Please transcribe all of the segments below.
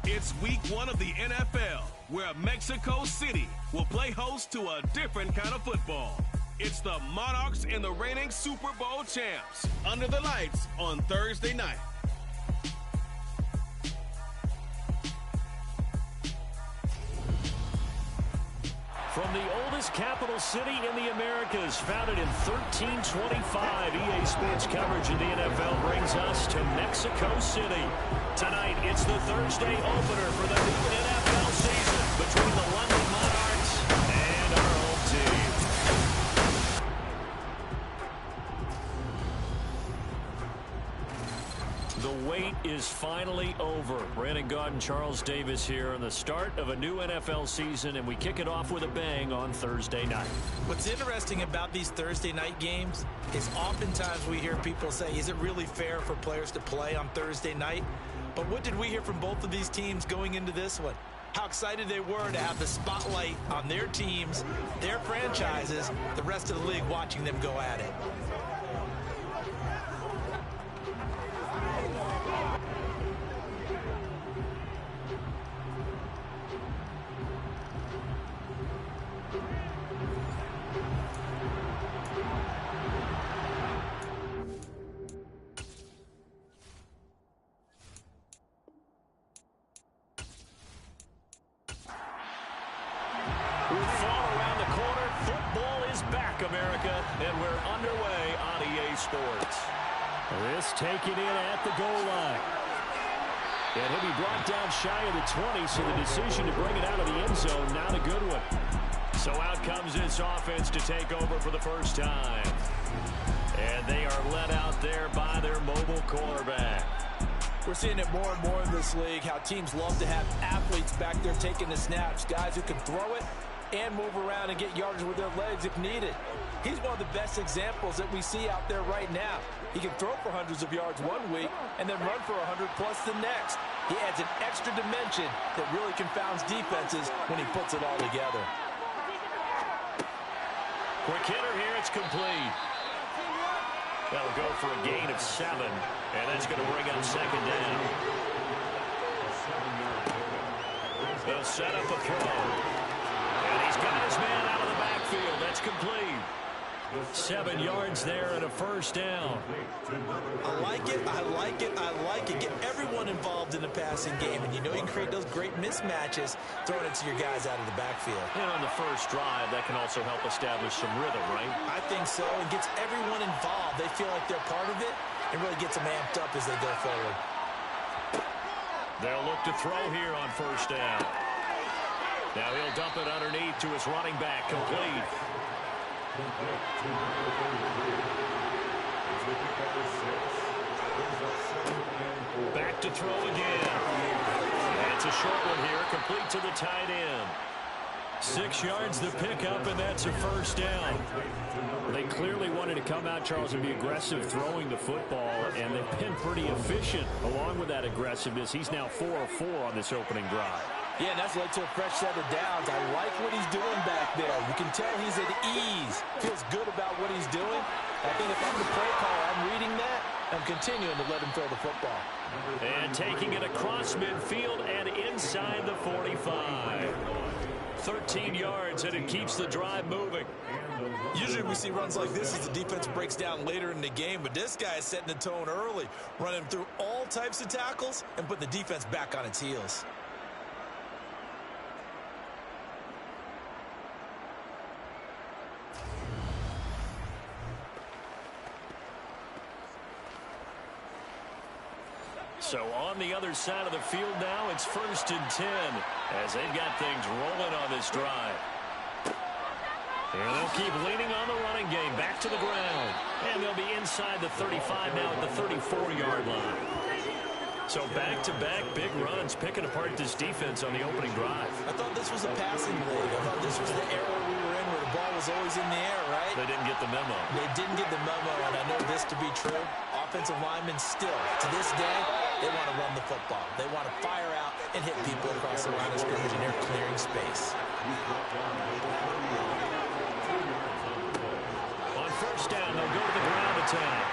It's week 1 of the NFL, where Mexico City will play host to a different kind of football. It's the Monarchs and the reigning Super Bowl champs under the lights on Thursday night. From the oldest capital city in the Americas, founded in 1325, EA Sports coverage of the NFL brings us to Mexico City. Tonight, it's the Thursday opener for the new NFL season between the London Monarchs and our home team. The wait is finally over. Brandon Gaud and Charles Davis here on the start of a new NFL season, and we kick it off with a bang on Thursday night. What's interesting about these Thursday night games is oftentimes we hear people say, is it really fair for players to play on Thursday night? But what did we hear from both of these teams going into this one? How excited they were to have the spotlight on their teams, their franchises, the rest of the league watching them go at it. Taken in at the goal line. And he'll be brought down shy of the 20, so the decision to bring it out of the end zone, not a good one. So out comes this offense to take over for the first time. And they are led out there by their mobile quarterback. We're seeing it more and more in this league, how teams love to have athletes back there taking the snaps, guys who can throw it and move around and get yards with their legs if needed. He's one of the best examples that we see out there right now. He can throw for hundreds of yards one week and then run for 100+ the next. He adds an extra dimension that really confounds defenses when he puts it all together. Quick hitter here, it's complete. That'll go for a gain of 7, and that's going to bring up second down. They'll set up a throw. And he's got his man out of the backfield. That's complete. 7 yards there and a first down. I like it, I like it, I like it. Get everyone involved in the passing game, and you know you can create those great mismatches throwing it to your guys out of the backfield. And on the first drive, that can also help establish some rhythm, right? I think so. It gets everyone involved. They feel like they're part of it, and really gets them amped up as they go forward. They'll look to throw here on first down. Now he'll dump it underneath to his running back, complete. Back to throw again. That's a short one here, complete to the tight end. 6 yards the pickup, and that's a first down. They clearly wanted to come out, Charles, and be aggressive throwing the football, and they've been pretty efficient along with that aggressiveness. He's now 4 of 4 on this opening drive. Yeah, and that's led to a fresh set of downs. I like what he's doing back there. You can tell he's at ease. Feels good about what he's doing. I think if I'm the play caller, I'm reading that. I'm continuing to let him throw the football. And taking it across midfield and inside the 45. 13 yards, and it keeps the drive moving. Usually we see runs like this as the defense breaks down later in the game, but this guy is setting the tone early, running through all types of tackles and putting the defense back on its heels. So on the other side of the field now, it's 1st and 10 as they've got things rolling on this drive. And they'll keep leaning on the running game, back to the ground. And they'll be inside the 35 now at the 34-yard line. So back-to-back big runs, picking apart this defense on the opening drive. I thought this was a passing league. I thought this was the era we were in where the ball was always in the air, right? They didn't get the memo. They didn't get the memo, and I know this to be true. Offensive linemen still, to this day, they want to run the football. They want to fire out and hit people across the line of scrimmage, and they're clearing space. On first down, they'll go to the ground attack.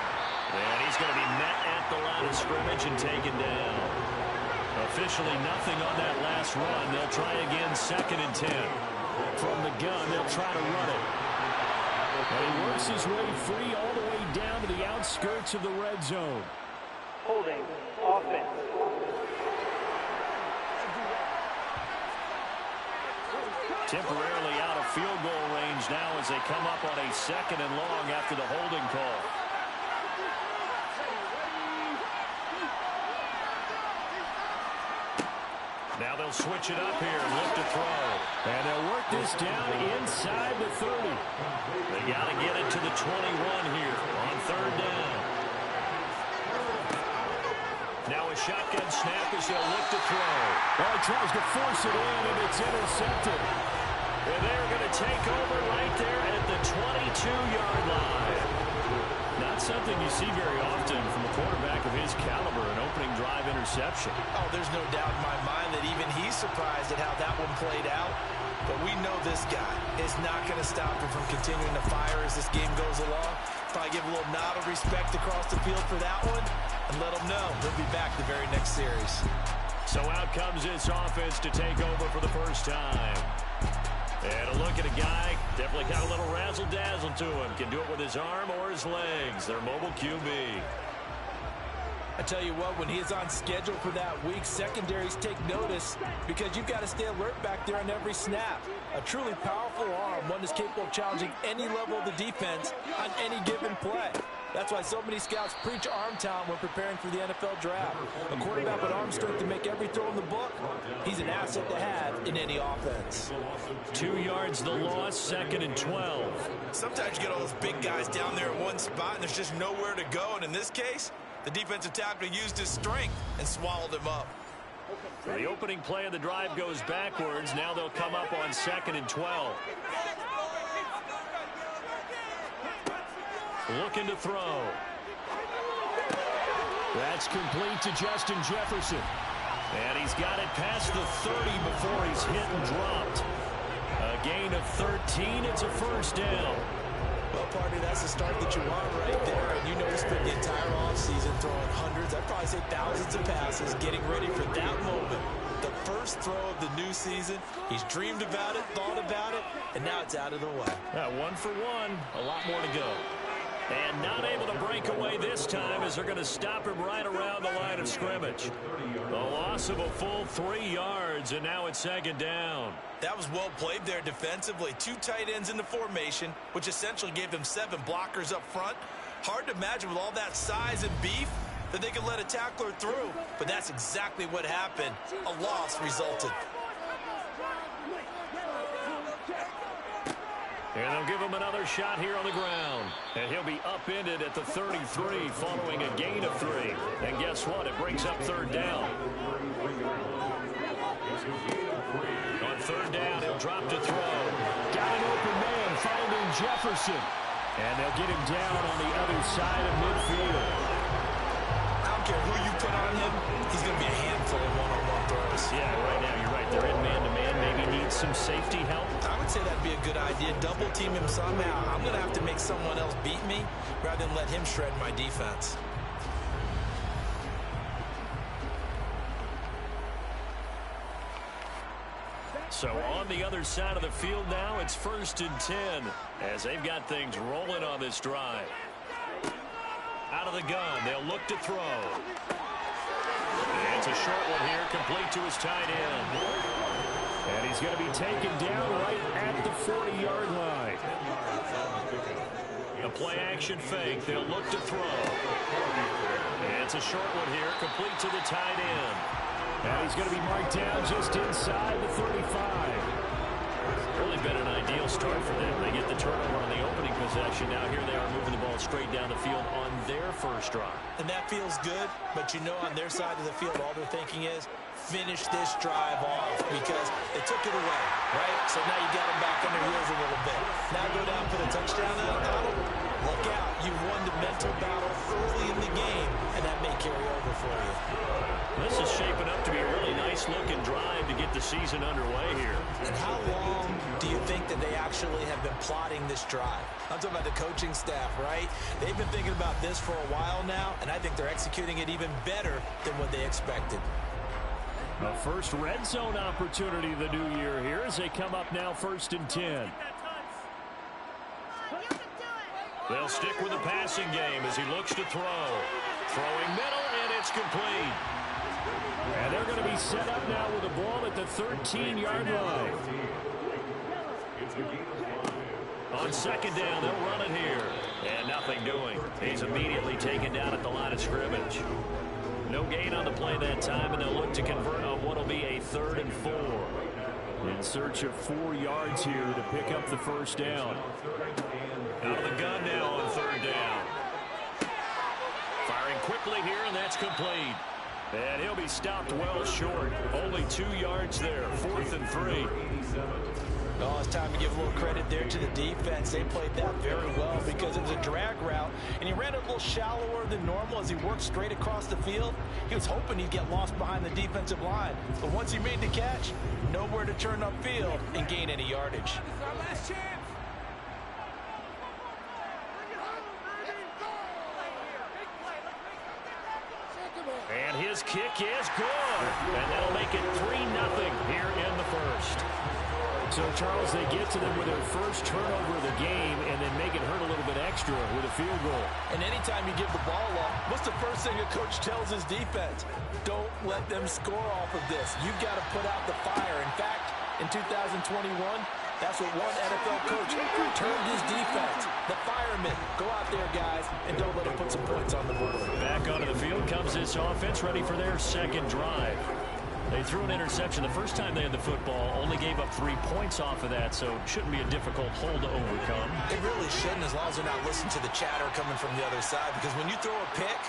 And he's going to be met at the line of scrimmage and taken down. officially nothing on that last run. They'll try again, 2nd and 10. From the gun, they'll try to run it. And he works his way free all the way down to the outskirts of the red zone. Holding offense. Temporarily out of field goal range now as they come up on a 2nd and long after the holding call. Now they'll switch it up here and look to throw. And they'll work this down inside the 30. They got to get it to the 21 here on 3rd down. Now a shotgun snap as they'll look to throw. Well, he tries to force it in, and it's intercepted. And they're going to take over right there at the 22-yard line. Not something you see very often from a quarterback of his caliber, an opening drive interception. Oh, there's no doubt in my mind that even he's surprised at how that one played out. But we know this guy is not going to stop him from continuing to fire as this game goes along. Probably give a little nod of respect across the field for that one and let him know he'll be back the very next series. So out comes this offense to take over for the first time. And a look at a guy, definitely got a little razzle-dazzle to him. Can do it with his arm or his legs. Their mobile QB. I tell you what, when he is on schedule for that week, secondaries take notice because you've got to stay alert back there on every snap. A truly powerful arm, one that's capable of challenging any level of the defense on any given play. That's why so many scouts preach arm talent when preparing for the NFL draft. A quarterback with arm strength to make every throw in the book, he's an asset to have in any offense. 2 yards the loss, 2nd and 12. Sometimes you get all those big guys down there in one spot and there's just nowhere to go. And in this case, the defensive tackle used his strength and swallowed him up. The opening play of the drive goes backwards. Now they'll come up on 2nd and 12. Looking to throw. That's complete to Justin Jefferson. And he's got it past the 30 before he's hit and dropped. A gain of 13. It's a first down. Well, partner, that's the start that you want right there. And you know he spent the entire offseason throwing hundreds, I'd probably say thousands of passes, getting ready for that moment. The first throw of the new season. He's dreamed about it, thought about it, and now it's out of the way. 1 for 1. A lot more to go. And not able to break away this time as they're going to stop him right around the line of scrimmage. A loss of a full 3 yards, and now it's 2nd down. That was well played there defensively. 2 tight ends in the formation, which essentially gave them 7 blockers up front. Hard to imagine with all that size and beef that they could let a tackler through, but that's exactly what happened. A loss resulted. And they'll give him another shot here on the ground. And he'll be upended at the 33 following a gain of 3. And guess what? It brings up 3rd down. On 3rd down, he'll drop to throw. Got an open man finding Jefferson. And they'll get him down on the other side of midfield. I don't care who you put on him, he's going to be a handful of one-on-one throws. Yeah, right now you're right. They're in man-to-man. Maybe needs some safety help. I would say that'd be a good idea. Double team him somehow. I'm going to have to make someone else beat me rather than let him shred my defense. So on the other side of the field now, it's 1st and 10 as they've got things rolling on this drive. Out of the gun, they'll look to throw. And it's a short one here, complete to his tight end. And he's going to be taken down right at the 40-yard line. A play-action fake. They'll look to throw. And it's a short one here, complete to the tight end. And he's going to be marked down just inside the 35. Really been an ideal start for them. They get the turnover on the opening possession. Now here they are moving the ball straight down the field on their first drive. And that feels good, but you know on their side of the field, all they're thinking is, finish this drive off because they took it away, right? So now you got them back on their heels a little bit. Now go down, put a touchdown on them. Look out. You've won the mental battle early in the game, and that may carry over for you. This is shaping up to be a really nice-looking drive to get the season underway here. And how long do you think that they actually have been plotting this drive? I'm talking about the coaching staff, right? They've been thinking about this for a while now, and I think they're executing it even better than what they expected. A first red zone opportunity the new year here as they come up now 1st and 10. They'll stick with the passing game as he looks to throw. Throwing middle, and it's complete. And they're going to be set up now with the ball at the 13-yard line. On 2nd down, they'll run it here. And nothing doing. He's immediately taken down at the line of scrimmage. No gain on the play that time, and they'll look to convert on what will be a 3rd and 4. In search of 4 yards here to pick up the first down. Out of the gun now on 3rd down. Firing quickly here, and that's complete. And he'll be stopped well short. Only 2 yards there. 4th and 3. Oh, it's time to give a little credit there to the defense. They played that very well because it was a drag route, and he ran it a little shallower than normal as he worked straight across the field. He was hoping he'd get lost behind the defensive line, but once he made the catch, nowhere to turn upfield and gain any yardage. And his kick is good. And that'll make it 3-0 here in the first. So, Charles, they get to them with their first turnover of the game and then make it hurt a little bit extra with a field goal. And anytime you give the ball up, what's the first thing a coach tells his defense? Don't let them score off of this. You've got to put out the fire. In fact, in 2021, that's what one NFL coach termed his defense. The firemen. Go out there, guys, and don't let them put some points on the board. Back onto the field comes this offense, ready for their second drive. They threw an interception the first time they had the football, only gave up 3 points off of that, so it shouldn't be a difficult hole to overcome. It really shouldn't, as long as they're not listening to the chatter coming from the other side, because when you throw a pick,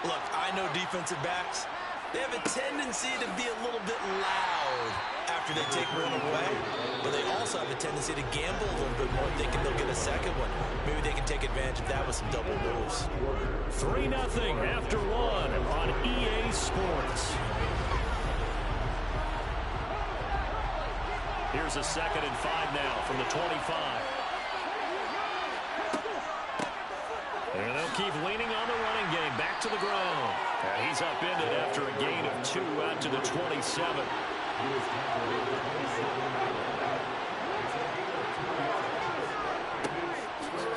look, I know defensive backs, they have a tendency to be a little bit loud after they take one away, but they also have a tendency to gamble a little bit more, thinking they'll get a second one. Maybe they can take advantage of that with some double moves. 3-0 after 1 on EA Sports. Here's a 2nd and 5 now from the 25. And they'll keep leaning on the running game. Back to the ground. And he's upended after a gain of 2 out to the 27.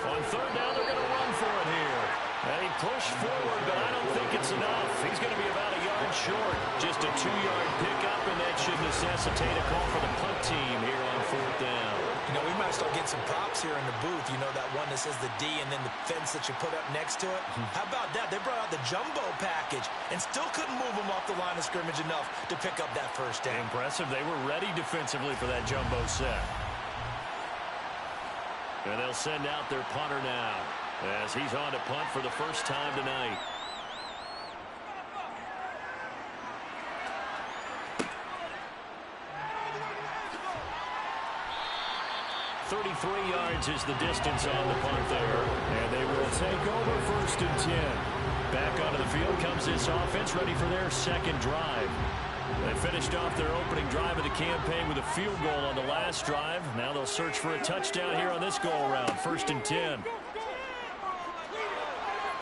On 3rd down, they're going to run for it here. And he pushed forward, but I don't think it's enough. He's going to be about a yard short. Just a 2-yard pickup, and that should necessitate a call for the punt team here on 4th down. You know, we might start getting some props here in the booth. You know, that one that says the D and then the fence that you put up next to it? How about that? They brought out the jumbo package and still couldn't move them off the line of scrimmage enough to pick up that first down. Impressive. They were ready defensively for that jumbo set. And they'll send out their punter now as he's on to punt for the first time tonight. 33 yards is the distance on the punt there. And they will take over 1st and 10. Back onto the field comes this offense, ready for their second drive. They finished off their opening drive of the campaign with a field goal on the last drive. Now they'll search for a touchdown here on this go-around. 1st and 10.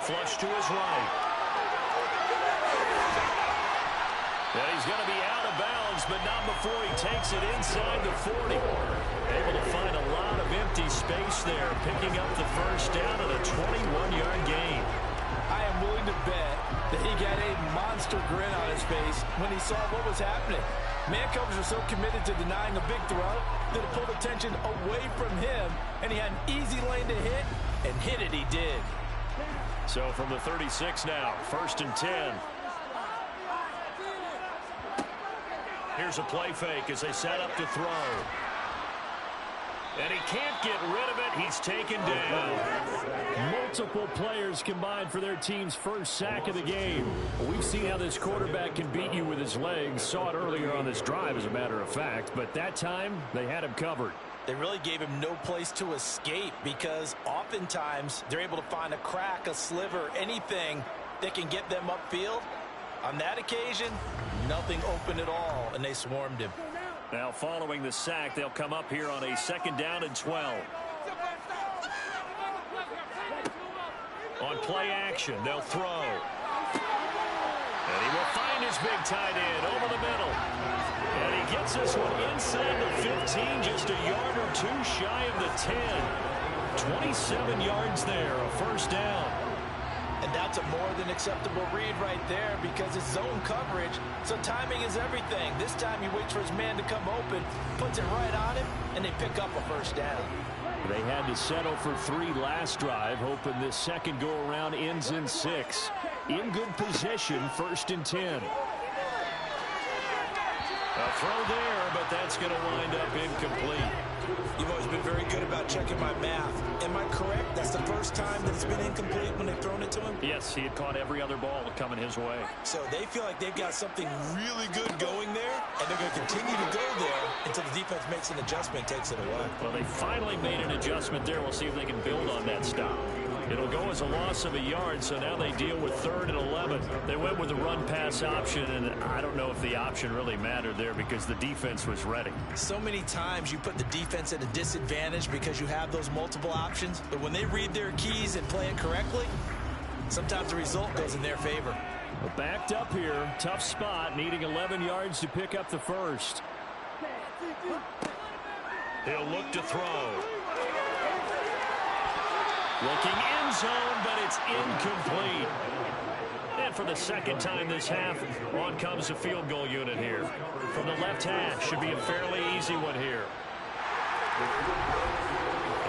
Flush to his right. And he's going to be out of bounds, but not before he takes it inside the 40. Able to find a lot of empty space there, picking up the first down and a 21-yard gain. I am willing to bet that he got a monster grin on his face when he saw what was happening. Man coverage was so committed to denying a big throw that it pulled attention away from him, and he had an easy lane to hit, and hit it he did. So from the 36 now, 1st and 10. Here's a play fake as they set up to throw. And he can't get rid of it. He's taken down. Multiple players combined for their team's first sack of the game. We've seen how this quarterback can beat you with his legs. Saw it earlier on this drive, as a matter of fact. But that time, they had him covered. They really gave him no place to escape because oftentimes they're able to find a crack, a sliver, anything that can get them upfield. On that occasion, nothing open at all, and they swarmed him. Now following the sack, they'll come up here on a 2nd down and 12. On play action, they'll throw. And he will find his big tight end over the middle. And he gets this one inside the 15, just a yard or two shy of the 10. 27 yards there, a first down. And that's a more than acceptable read right there because it's zone coverage, so timing is everything. This time he waits for his man to come open, puts it right on him, and they pick up a first down. They had to settle for 3 last drive, hoping this second go-around ends in 6. In good position, 1st and 10. A throw there, but that's going to wind up incomplete. You've always been very good about checking my math. Am I correct? That's the first time that it's been incomplete when they've thrown it to him? Yes, he had caught every other ball coming his way. So they feel like they've got something really good going there, and they're going to continue to go there until the defense makes an adjustment, takes it away. Well, they finally made an adjustment there. We'll see if they can build on that stop. It'll go as a loss of a yard, so now they deal with 3rd and 11. They went with a run-pass option, and I don't know if the option really mattered there because the defense was ready. So many times you put the defense at a disadvantage because you have those multiple options, but when they read their keys and play it correctly, sometimes the result goes in their favor. Well, backed up here, tough spot, needing 11 yards to pick up the first. He'll look to throw. Looking end zone, but it's incomplete. And for the second time this half, on comes the field goal unit here. From the left hash, should be a fairly easy one here.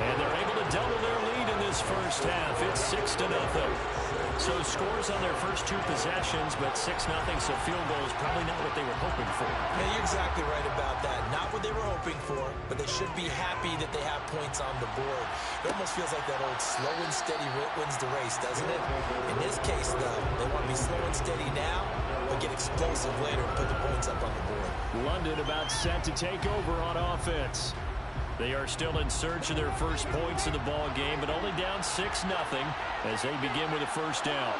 And they're able to double their lead in this first half. It's 6-0. So scores on their first 2 possessions, but 6-0, so field goal is probably not what they were hoping for. Yeah, you're exactly right about that. Not what they were hoping for, but they should be happy that they have points on the board. It almost feels like that old slow and steady wins the race, doesn't it? In this case, though, they want to be slow and steady now, but get explosive later and put the points up on the board. London about set to take over on offense. They are still in search of their first points in the ball game, but only down 6-0 as they begin with a first down.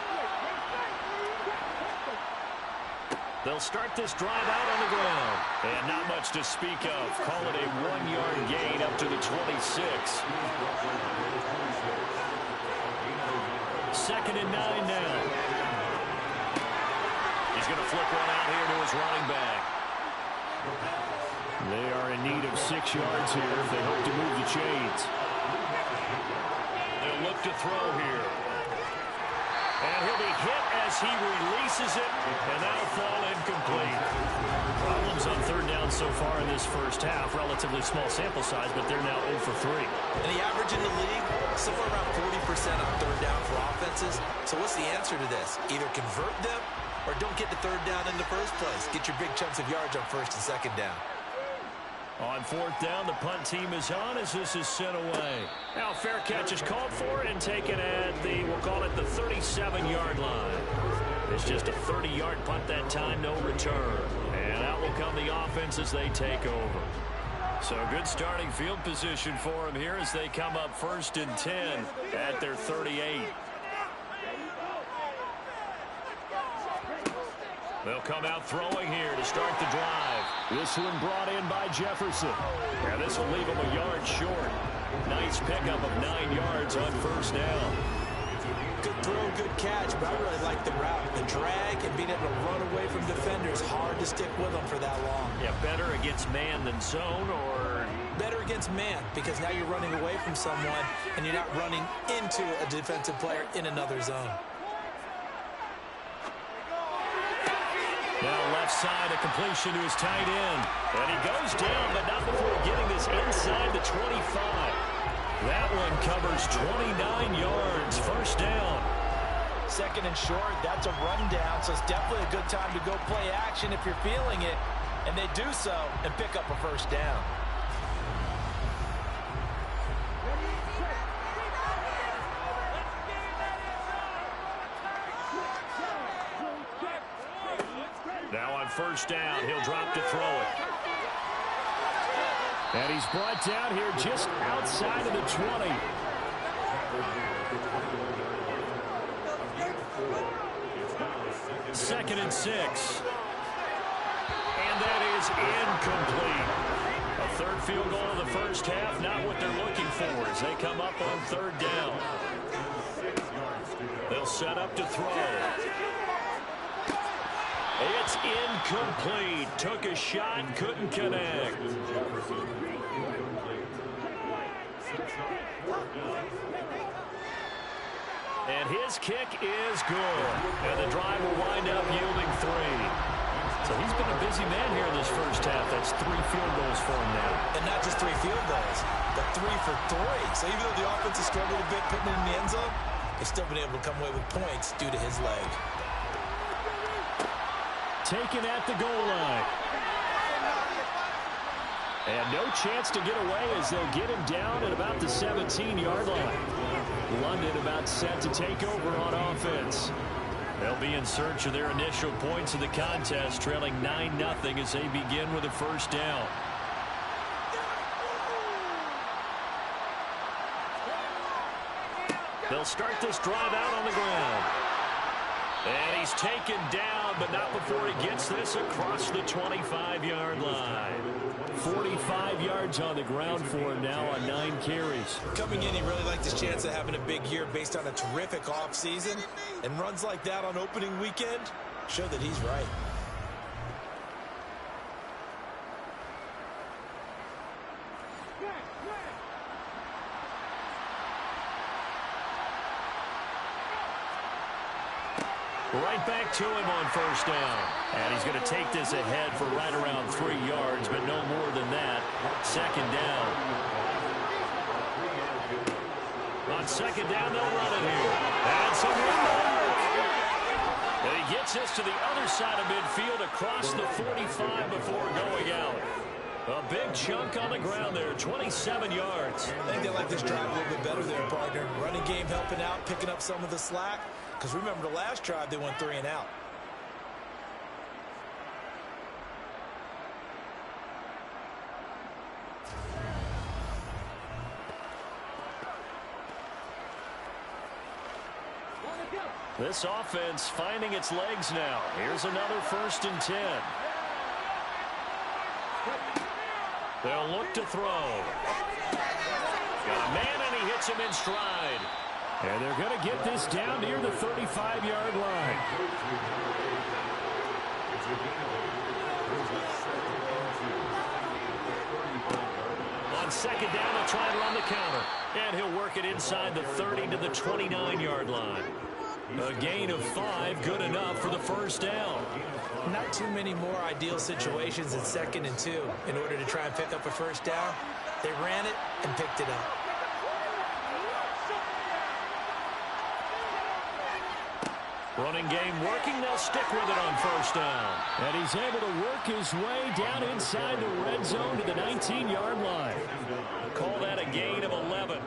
They'll start this drive out on the ground. And not much to speak of. Call it a 1-yard gain up to the 26. 2nd and 9 now. He's going to flip one out here to his running back. They are in need of 6 yards here if they hope to move the chains. They'll look to throw here. And he'll be hit as he releases it, and that'll fall incomplete. Problems on 3rd down so far in this first half. Relatively small sample size, but they're now 0 for 3. And the average in the league, somewhere around 40% on 3rd down for offenses. So what's the answer to this? Either convert them or don't get the 3rd down in the first place. Get your big chunks of yards on 1st and 2nd down. On 4th down, the punt team is on as this is sent away. Now fair catch is called for and taken at the, we'll call it the 37-yard line. It's just a 30-yard punt that time, no return. And out will come the offense as they take over. So good starting field position for them here as they come up 1st and 10 at their 38. They'll come out throwing here to start the drive. This one brought in by Jefferson. And this will leave him a yard short. Nice pickup of 9 yards on 1st down. Good throw, good catch, but I really like the route. The drag and being able to run away from defenders, hard to stick with them for that long. Yeah, better against man than zone, or? Better against man, because now you're running away from someone and you're not running into a defensive player in another zone. Now left side, a completion to his tight end. And he goes down, but not before getting this inside the 25. That one covers 29 yards. 1st down. 2nd and short, that's a rundown, so it's definitely a good time to go play action if you're feeling it. And they do so and pick up a 1st down. Now on 1st down, he'll drop to throw it. And he's brought down here just outside of the 20. Second and 6. And that is incomplete. A 3rd field goal in the first half, not what they're looking for as they come up on 3rd down. They'll set up to throw. It's incomplete. Took a shot, couldn't connect. And his kick is good. And the drive will wind up yielding 3. So he's been a busy man here in this first half. That's 3 field goals for him now. And not just 3 field goals, but 3 for 3. So even though the offense has struggled a bit putting it in the end zone, they've still been able to come away with points due to his leg. Taken at the goal line. And no chance to get away as they'll get him down at about the 17-yard line. London about set to take over on offense. They'll be in search of their initial points of the contest, trailing 9-0 as they begin with a first down. They'll start this drive out on the ground. And he's taken down, but not before he gets this across the 25-yard line. 45 yards on the ground for him now on 9 carries. Coming in, he really liked his chance of having a big year based on a terrific offseason. And runs like that on opening weekend show that he's right. Right back to him on first down. And he's going to take this ahead for right around 3 yards, but no more than that. Second down. On second down, they'll run it here. That's a run. And he gets this to the other side of midfield across the 45 before going out. A big chunk on the ground there, 27 yards. I think they like this drive a little bit better there, partner. Running game helping out, picking up some of the slack. Because remember, the last drive, they went 3 and out. This offense finding its legs now. Here's another 1st and 10. They'll look to throw. Got a man, and he hits him in stride. And they're going to get this down near the 35-yard line. On second down, they'll try and run the counter. And he'll work it inside the 30 to the 29-yard line. A gain of 5, good enough for the first down. Not too many more ideal situations in 2nd and 2 in order to try and pick up a first down. They ran it and picked it up. Running game working. They'll stick with it on first down. And he's able to work his way down inside the red zone to the 19-yard line. Call that a gain of 11.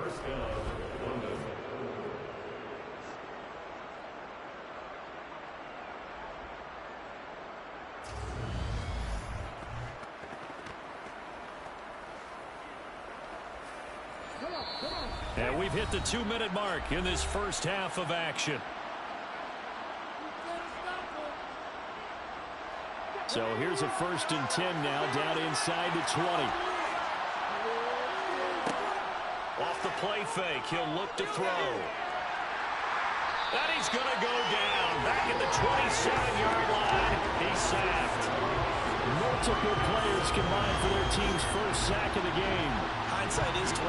First down. And we've hit the 2-minute mark in this first half of action. So here's a 1st and 10 now, down inside the 20. Off the play fake, he'll look to throw. And he's going to go down. Back at the 27-yard line, he's sacked. Multiple players combined for their team's first sack of the game. Hindsight is 20/20,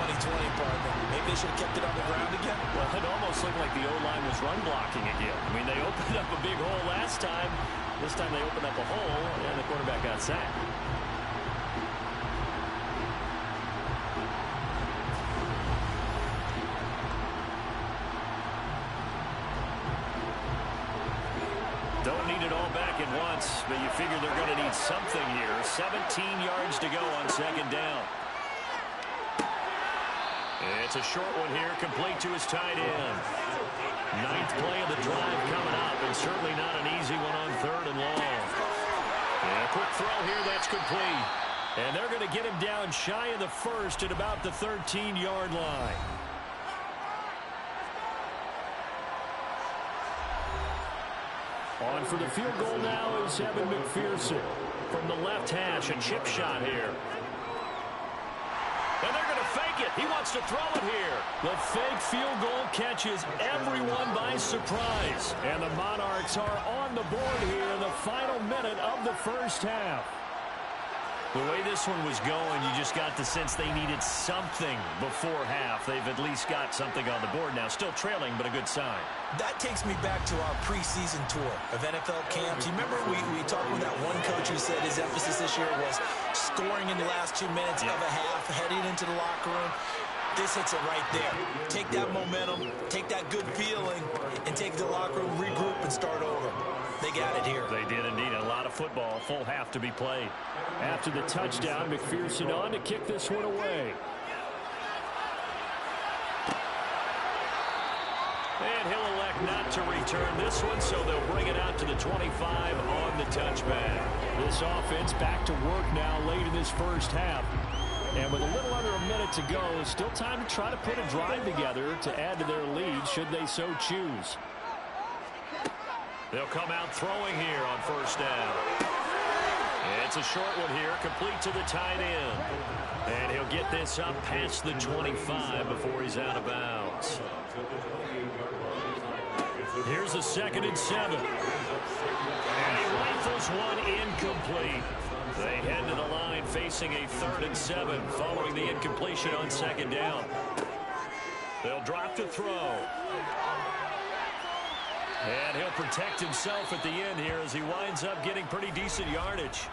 partner. Maybe they should have kept it on the ground again. Well, it almost looked like the O-line was run blocking again. I mean, they opened up a big hole last time. This time they opened up a hole, and the quarterback got sacked. Don't need it all back at once, but you figure they're going to need something here. 17 yards to go on second down. It's a short one here, complete to his tight end. 9th play of the drive coming up, and certainly not an easy one on 3rd and long. And a quick throw here, that's complete. And they're going to get him down shy of the 1st at about the 13-yard line. On for the field goal now is Evan McPherson. From the left hash, a chip shot here. And they're going to fake it. He wants to throw it here. The fake field goal catches everyone by surprise. And the Monarchs are on the board here in the final minute of the first half. The way this one was going, you just got the sense they needed something before half. They've at least got something on the board now. Still trailing, but a good sign. That takes me back to our preseason tour of NFL camps. You remember we talked with that one coach who said his emphasis this year was scoring in the last 2 minutes of a half, heading into the locker room. This hits it right there. Take that momentum, take that good feeling, and take the locker room, regroup, and start over. They got it here. They did indeed. A lot of football, full half to be played. After the touchdown, McPherson on to kick this one away. And he'll elect not to return this one, so they'll bring it out to the 25 on the touchback. This offense back to work now late in this first half. And with a little under a minute to go, still time to try to put a drive together to add to their lead should they so choose. They'll come out throwing here on first down. It's a short one here, complete to the tight end. And he'll get this up past the 25 before he's out of bounds. Here's a 2nd and 7. And he rifles one incomplete. They head to the line facing a 3rd and 7 following the incompletion on 2nd down. They'll drop to throw. And he'll protect himself at the end here as he winds up getting pretty decent yardage.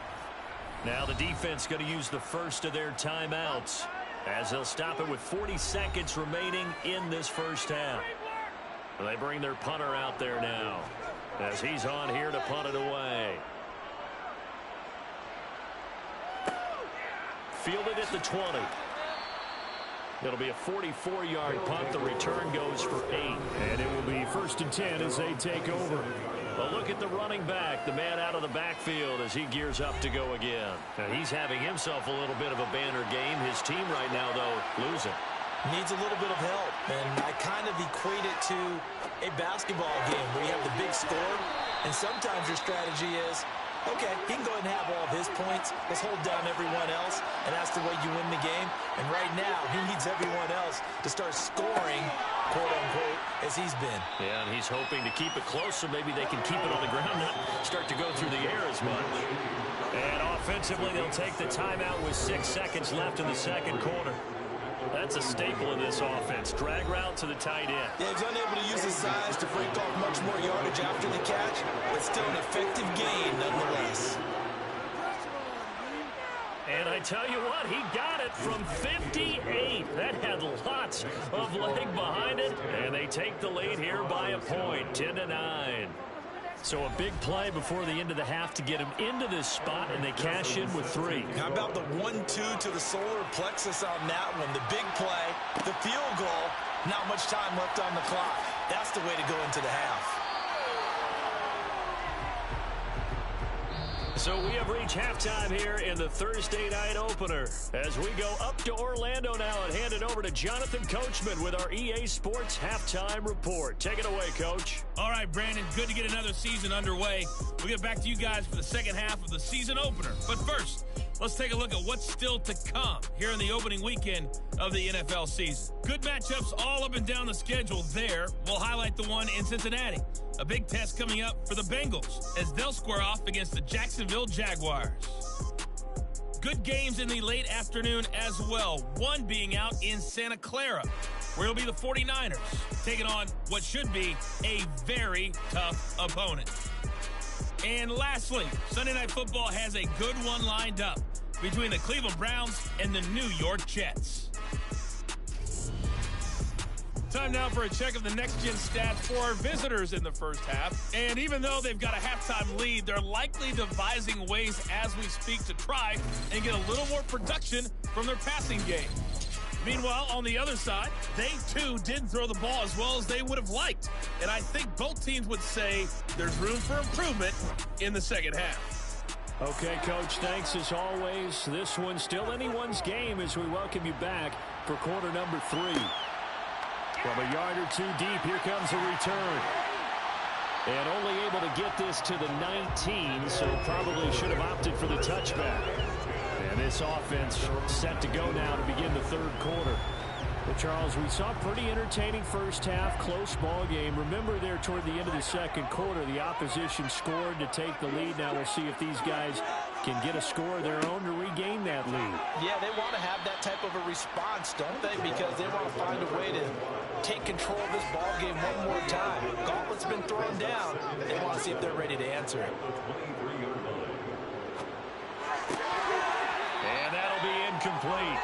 Now the defense going to use the first of their timeouts as they'll stop it with 40 seconds remaining in this first half. They bring their punter out there now as he's on here to punt it away. Fielded at the 20. It'll be a 44-yard punt. The return goes for 8. And it will be 1st and 10 as they take over. A look at the running back, the man out of the backfield as he gears up to go again. Now he's having himself a little bit of a banner game. His team right now, though, losing. Needs a little bit of help, and I kind of equate it to a basketball game where you have the big score, and sometimes your strategy is, okay, he can go ahead and have all of his points. Let's hold down everyone else, and that's the way you win the game. And right now, he needs everyone else to start scoring, quote-unquote, as he's been. Yeah, and he's hoping to keep it close so maybe they can keep it on the ground, not start to go through the air as much. And offensively, they'll take the timeout with 6 seconds left in the second quarter. That's a staple of this offense. Drag route to the tight end. Yeah, he's unable to use his size to break off much more yardage after the catch, but still an effective gain nonetheless. And I tell you what, he got it from 58. That had lots of leg behind it. And they take the lead here by a point, 10-9. So a big play before the end of the half to get him into this spot, and they cash in with 3. How about the 1-2 to the solar plexus on that one? The big play, the field goal, not much time left on the clock. That's the way to go into the half. So we have reached halftime here in the Thursday night opener as we go up to Orlando now and hand it over to Jonathan Coachman with our EA Sports Halftime Report. Take it away, Coach. All right, Brandon, good to get another season underway. We'll get back to you guys for the second half of the season opener. But first, let's take a look at what's still to come here in the opening weekend of the NFL season. Good matchups all up and down the schedule there. We'll highlight the one in Cincinnati. A big test coming up for the Bengals as they'll square off against the Jacksonville Jaguars. Good games in the late afternoon as well. One being out in Santa Clara, where it'll be the 49ers taking on what should be a very tough opponent. And lastly, Sunday Night Football has a good one lined up between the Cleveland Browns and the New York Jets. Time now for a check of the next-gen stats for our visitors in the first half. And even though they've got a halftime lead, they're likely devising ways as we speak to try and get a little more production from their passing game. Meanwhile, on the other side, they too didn't throw the ball as well as they would have liked. And I think both teams would say there's room for improvement in the second half. Okay, Coach, thanks as always. This one's still anyone's game as we welcome you back for quarter number 3. From a yard or 2 deep, here comes a return. And only able to get this to the 19, so probably should have opted for the touchback. And this offense set to go now to begin the third quarter. Well, Charles, we saw a pretty entertaining first half, close ball game. Remember there toward the end of the second quarter, the opposition scored to take the lead. Now we'll see if these guys can get a score of their own to regain that lead. Yeah, they want to have that type of a response, don't they? Because they want to find a way to take control of this ball game one more time. Gauntlet's been thrown down. They want to see if they're ready to answer it. And that'll be incomplete.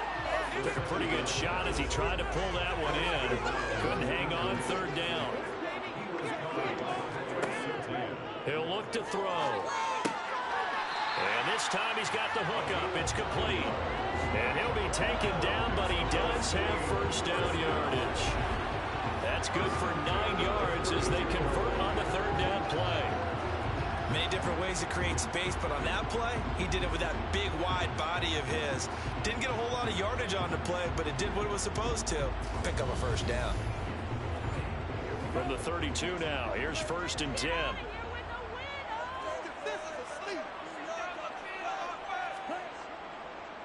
Took a pretty good shot as he tried to pull that one in. Couldn't hang on, third down. He'll look to throw. And this time he's got the hook up. It's complete. And he'll be taken down, but he does have first down yardage. That's good for 9 yards as they convert on the third down play. Many different ways to create space, but on that play, he did it with that big, wide body of his. Didn't get a whole lot of yardage on the play, but it did what it was supposed to. Pick up a first down. From the 32 now, here's 1st and 10.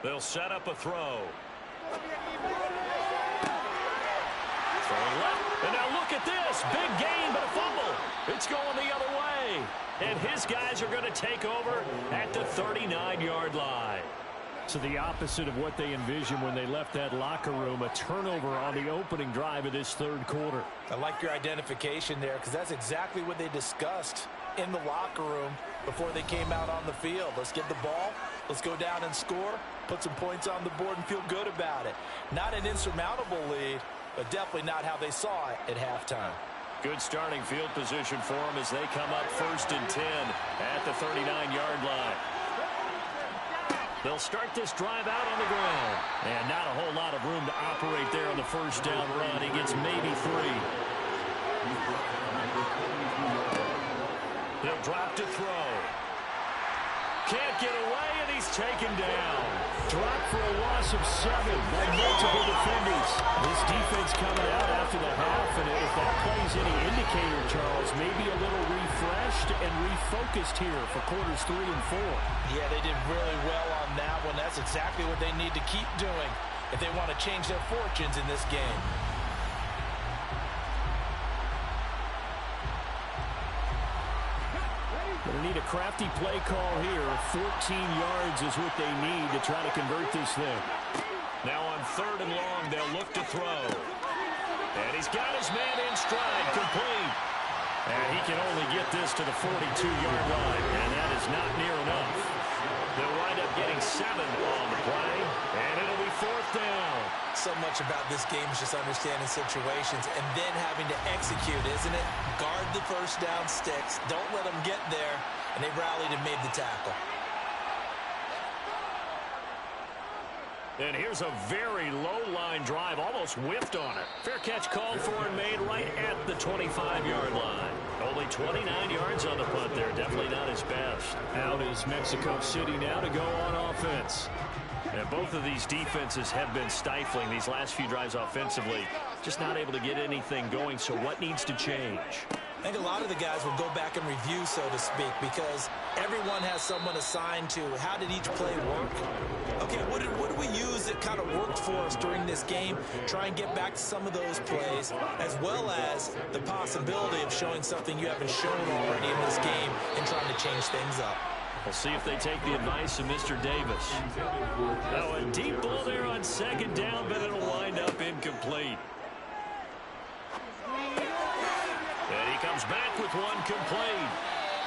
They'll set up a throw. Throwing left. And now look at this. Big gain, but a fumble. It's going the other way. And his guys are going to take over at the 39-yard line. So the opposite of what they envisioned when they left that locker room, a turnover on the opening drive of this third quarter. I like your identification there because that's exactly what they discussed in the locker room before they came out on the field. Let's get the ball. Let's go down and score, put some points on the board, and feel good about it. Not an insurmountable lead, but definitely not how they saw it at halftime. Good starting field position for them as they come up 1st and 10 at the 39-yard line. They'll start this drive out on the ground. And not a whole lot of room to operate there on the first down run. He gets maybe 3. He'll drop to throw. Can't get away, and he's taken down. Dropped for a loss of 7 by multiple defenders. This defense coming out after the half, and if that plays any indicator, Charles, maybe a little refreshed and refocused here for quarters 3 and 4. Yeah, they did really well on that one. That's exactly what they need to keep doing if they want to change their fortunes in this game. They need a crafty play call here. 14 yards is what they need to try to convert this thing. Now on 3rd and long, they'll look to throw. And he's got his man in stride, complete. And he can only get this to the 42-yard line, and that is not near enough. They'll wind up getting 7 on the play, and it'll be 4th down. So much about this game is just understanding situations and then having to execute, isn't it? Guard the first down sticks. Don't let them get there. And they rallied and made the tackle. And here's a very low-line drive, almost whiffed on it. Fair catch called for and made right at the 25-yard line. Only 29 yards on the punt there. Definitely not his best. Out is Mexico City now to go on offense. And both of these defenses have been stifling these last few drives offensively. Just not able to get anything going, so what needs to change? I think a lot of the guys will go back and review, so to speak, because everyone has someone assigned to how did each play work. Okay, what did we use that kind of worked for us during this game? Try and get back to some of those plays, as well as the possibility of showing something you haven't shown already in this game and trying to change things up. We'll see if they take the advice of Mr. Davis. Now a deep ball there on 2nd down, but it'll wind up incomplete. And he comes back with one complete.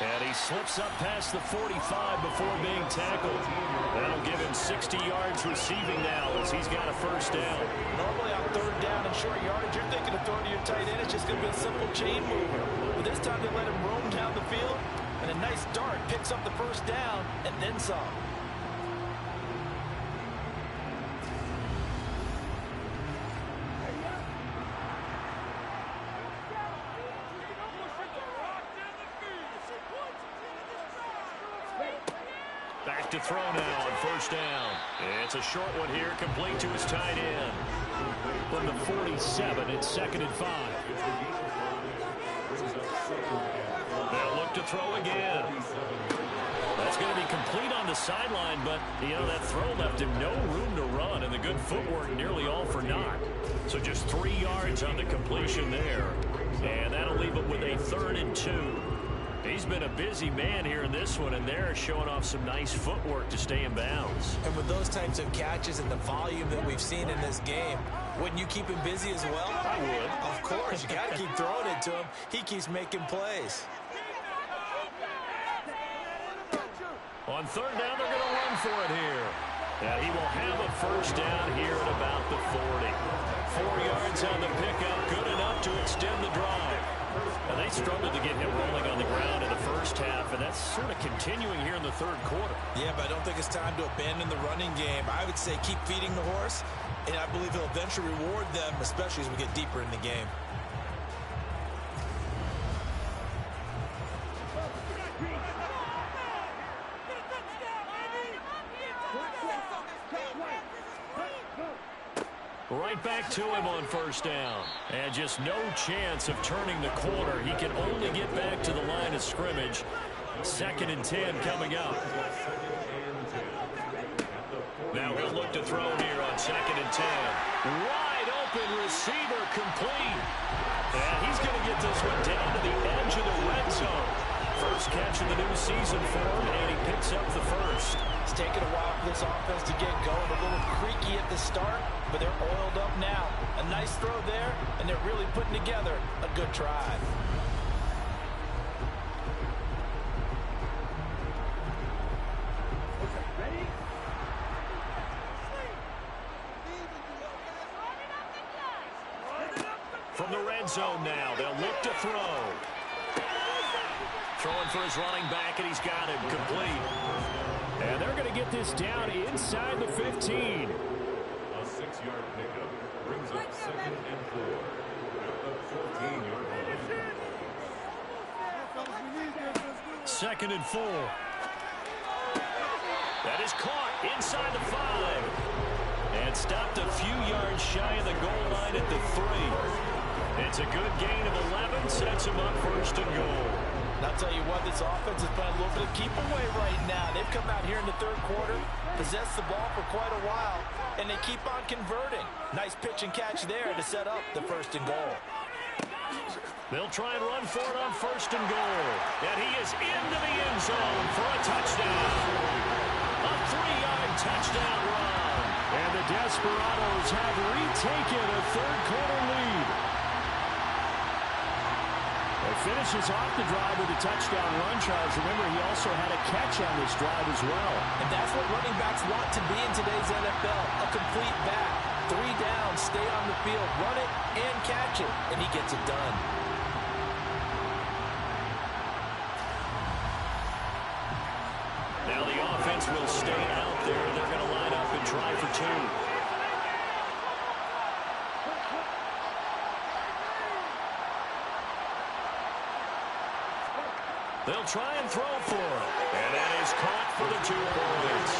And he slips up past the 45 before being tackled. That'll give him 60 yards receiving now as he's got a first down. Normally on 3rd down and short yardage, you're thinking of throwing to your tight end. It's just going to be a simple chain mover. But this time they let him roam down the field. And a nice dart picks up the first down and then some. Back to throw now on 1st down. It's a short one here, complete to his tight end. From the 47, it's 2nd and 5. They'll look to throw again. That's going to be complete on the sideline, but, you know, that throw left him no room to run, and the good footwork nearly all for naught. So just 3 yards on the completion there, and that'll leave him with a 3rd and 2. He's been a busy man here in this one, and they're showing off some nice footwork to stay in bounds. And with those types of catches and the volume that we've seen in this game, wouldn't you keep him busy as well? I would. Of course. You got to keep throwing it to him. He keeps making plays. On 3rd down, they're going to run for it here. Now, he will have a 1st down here at about the 40. 4 yards on the pickup, good enough to extend the drive. Now, they struggled to get him rolling on the ground in the first half, and that's sort of continuing here in the 3rd quarter. Yeah, but I don't think it's time to abandon the running game. I would say keep feeding the horse, and I believe he'll eventually reward them, especially as we get deeper in the game. Right back to him on 1st down. And just no chance of turning the corner. He can only get back to the line of scrimmage. 2nd and 10 coming up. Now he'll look to throw here on 2nd and 10. Wide open receiver complete. And he's going to get this one down to the edge of the red zone. First catch of the new season for him, and he picks up the 1st. It's taken a while for this offense to get going. A little creaky at the start, but they're oiled up now. A nice throw there, and they're really putting together a good drive. From the red zone now, they'll look to throw. Throwing for his running back, and he's got him complete. And they're going to get this down inside the 15. A 6-yard pickup brings up 2nd and 4. At the 14-yard line. 2nd and 4. That is caught inside the 5. And stopped a few yards shy of the goal line at the 3. It's a good gain of 11, sets him up 1st and goal. And I'll tell you what, this offense is playing a little bit of keep away right now. They've come out here in the 3rd quarter, possessed the ball for quite a while, and they keep on converting. Nice pitch and catch there to set up the 1st and goal. They'll try and run for it on 1st and goal. And he is into the end zone for a touchdown. A 3-yard touchdown run. And the Desperados have retaken a 3rd quarter lead. Finishes off the drive with a touchdown run, Charles. Remember, he also had a catch on this drive as well. And that's what running backs want to be in today's NFL, a complete back. 3 down, stay on the field, run it and catch it, and he gets it done. Now the offense will stay out there. They're going to line up and try for 2. They'll try and throw for it. And that is caught for the 2 points.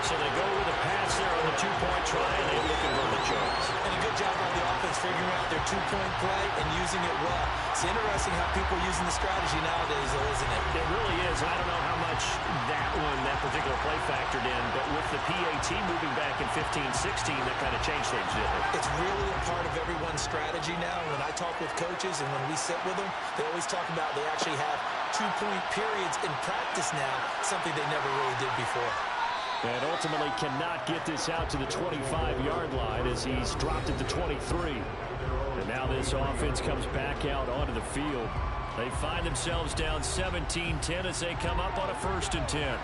So they go with a pass there on the 2-point try, and they look and run the Jones. And a good job on the offense figuring out their 2-point play and using it well. It's interesting how people are using the strategy nowadays, though, isn't it? It really is. I don't know how much that particular play factored in, but with the PAT moving back in 15-16, that kind of changed things, didn't it? It's really a part of everyone's strategy now. When I talk with coaches and when we sit with them, they always talk about they actually have 2-point periods in practice now, something they never really did before. And ultimately cannot get this out to the 25-yard line as he's dropped at the 23. And now this offense comes back out onto the field. They find themselves down 17-10 as they come up on a 1st and 10.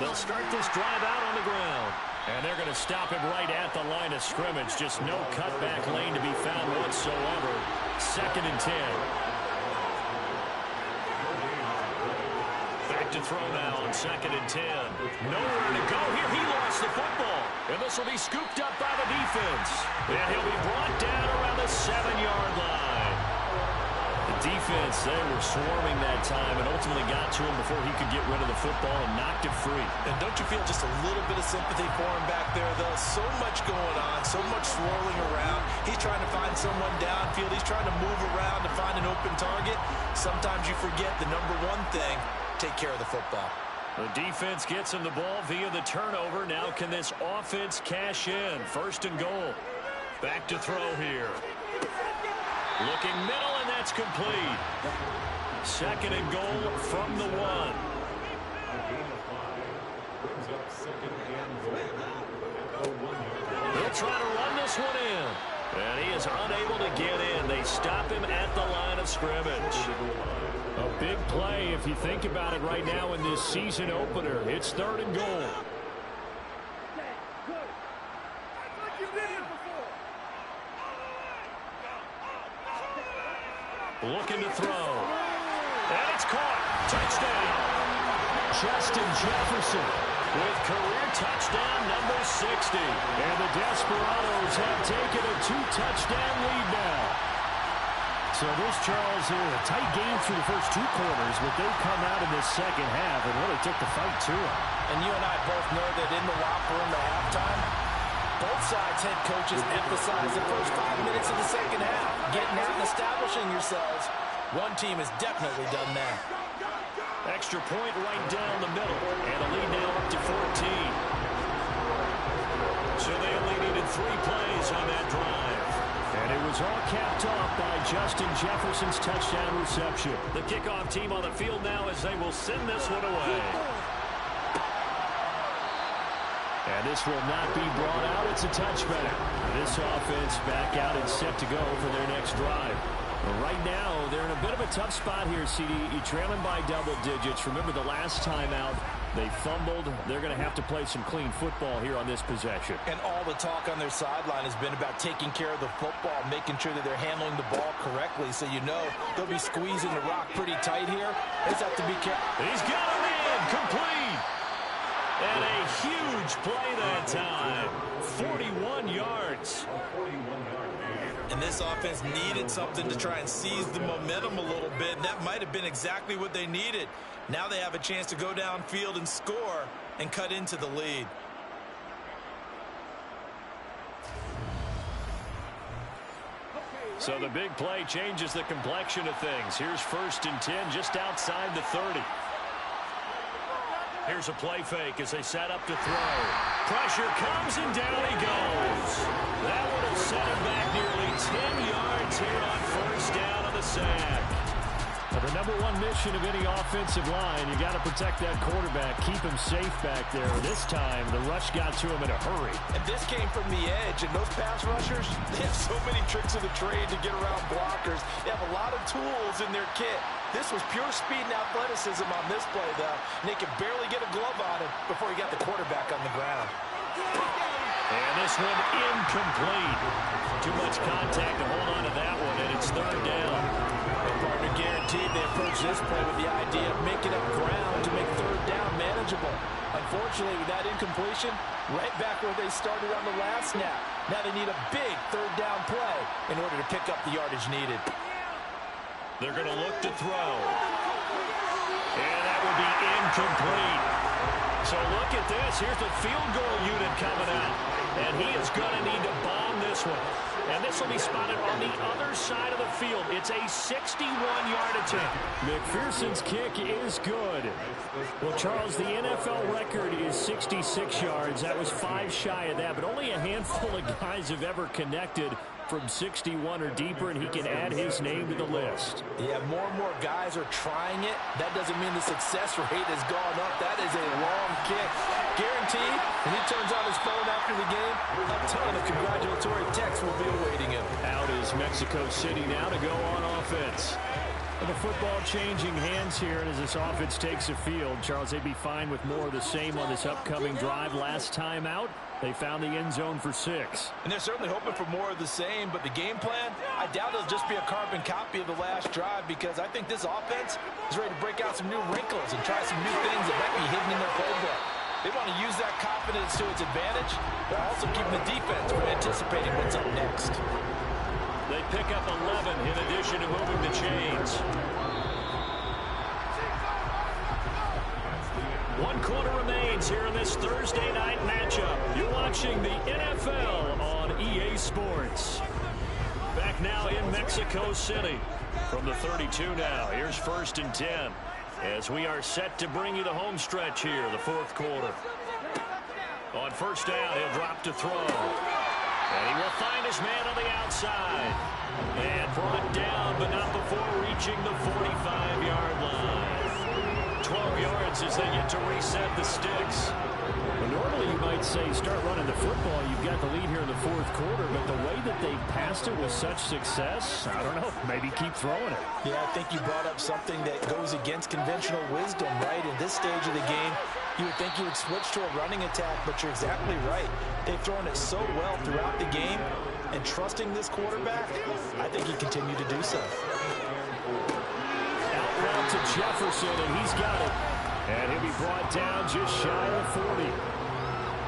They'll start this drive out on the ground. And they're going to stop him right at the line of scrimmage. Just no cutback lane to be found whatsoever. 2nd and 10. Back to throw now on 2nd and 10. Nowhere to go here. He lost the football. And this will be scooped up by the defense. And he'll be brought down around the 7-yard line. The defense defense, they were swarming that time and ultimately got to him before he could get rid of the football and knocked it free. And don't you feel just a little bit of sympathy for him back there, though? So much going on, so much swirling around. He's trying to find someone downfield. He's trying to move around to find an open target. Sometimes you forget the number one thing, take care of the football. The defense gets him the ball via the turnover. Now can this offense cash in? 1st and goal. Back to throw here. Looking middle, and that's complete. 2nd and goal from the 1. They'll try to run this one in. And he is unable to get in. They stop him at the line of scrimmage. A big play if you think about it right now in this season opener. It's 3rd and goal. Looking to throw. And it's caught. Touchdown. Justin Jefferson with career touchdown number 60. And the Desperados have taken a 2-touchdown lead now. So this, Charles, a tight game through the first 2 quarters, but they've come out in this second half and really took the fight to it. And you and I both know that in the locker room at halftime, both sides' head coaches emphasize the first 5 minutes of the second half, getting out and establishing yourselves. One team has definitely done that. Extra point right down the middle, and a lead now up to 14. So they only needed 3 plays on that drive. And it was all capped off by Justin Jefferson's touchdown reception. The kickoff team on the field now as they will send this one away. And this will not be brought out. It's a touchback. This offense back out and set to go for their next drive. Right now, they're in a bit of a tough spot here, CD. You're trailing by double digits. Remember the last time out, they fumbled. They're going to have to play some clean football here on this possession. And all the talk on their sideline has been about taking care of the football, making sure that they're handling the ball correctly. So you know they'll be squeezing the rock pretty tight here. They just have to be careful. He's got him in. Complete. And a huge play that time. 41 yards. And this offense needed something to try and seize the momentum a little bit. And that might have been exactly what they needed. Now they have a chance to go downfield and score and cut into the lead. So the big play changes the complexion of things. Here's 1st and 10 just outside the 30. Here's a play fake as they set up to throw. Pressure comes and down he goes. That would have set him back nearly 10 yards here on 1st down on the sack. Now, the number one mission of any offensive line, you got to protect that quarterback, keep him safe back there. This time, the rush got to him in a hurry. And this came from the edge, and those pass rushers, they have so many tricks of the trade to get around blockers. They have a lot of tools in their kit. This was pure speed and athleticism on this play, though. And they could barely get a glove on him before he got the quarterback on the ground. And this one incomplete. Too much contact to hold on to that one, and it's 3rd down. And partner guaranteed they approach this play with the idea of making up ground to make 3rd down manageable. Unfortunately, with that incompletion, right back where they started on the last snap. Now they need a big 3rd down play in order to pick up the yardage needed. They're going to look to throw. And that would be incomplete. So look at this. Here's the field goal unit coming out. And he is going to need to bomb this one. And this will be spotted on the other side of the field. It's a 61-yard attempt. McPherson's kick is good. Well, Charles, the NFL record is 66 yards. That was 5 shy of that, but only a handful of guys have ever connected from 61 or deeper, and he can add his name to the list. Yeah, more and more guys are trying it. That doesn't mean the success rate has gone up. That is a long kick. Guaranteed, and he turns on his phone after the game, a ton of congratulatory texts will be awaiting him. Out is Mexico City now to go on offense. And the football changing hands here, and as this offense takes the field, Charles, they'd be fine with more of the same on this upcoming drive. Last time out, they found the end zone for 6. And they're certainly hoping for more of the same, but the game plan, I doubt it'll just be a carbon copy of the last drive, because I think this offense is ready to break out some new wrinkles and try some new things that might be hidden in their playbook. They want to use that confidence to its advantage, but also keeping the defense from anticipating what's up next. They pick up 11 in addition to moving the chains. 1 quarter remains here in this Thursday night matchup. You're watching the NFL on EA Sports. Back now in Mexico City from the 32 now. Here's 1st and 10 as we are set to bring you the home stretch here, the 4th quarter. On 1st down, he'll drop to throw. And he will find his man on the outside. And brought down, but not before reaching the 45-yard line. 12 yards as they get to reset the sticks. Well, normally you might say start running the football. You've got the lead here in the 4th quarter, but the way that they passed it with such success, I don't know, maybe keep throwing it. Yeah, I think you brought up something that goes against conventional wisdom, right? In this stage of the game, you would think you would switch to a running attack, but you're exactly right. They've thrown it so well throughout the game, and trusting this quarterback, I think he continued to do so. Out route to Jefferson, and he's got it. And he'll be brought down just shy of 40.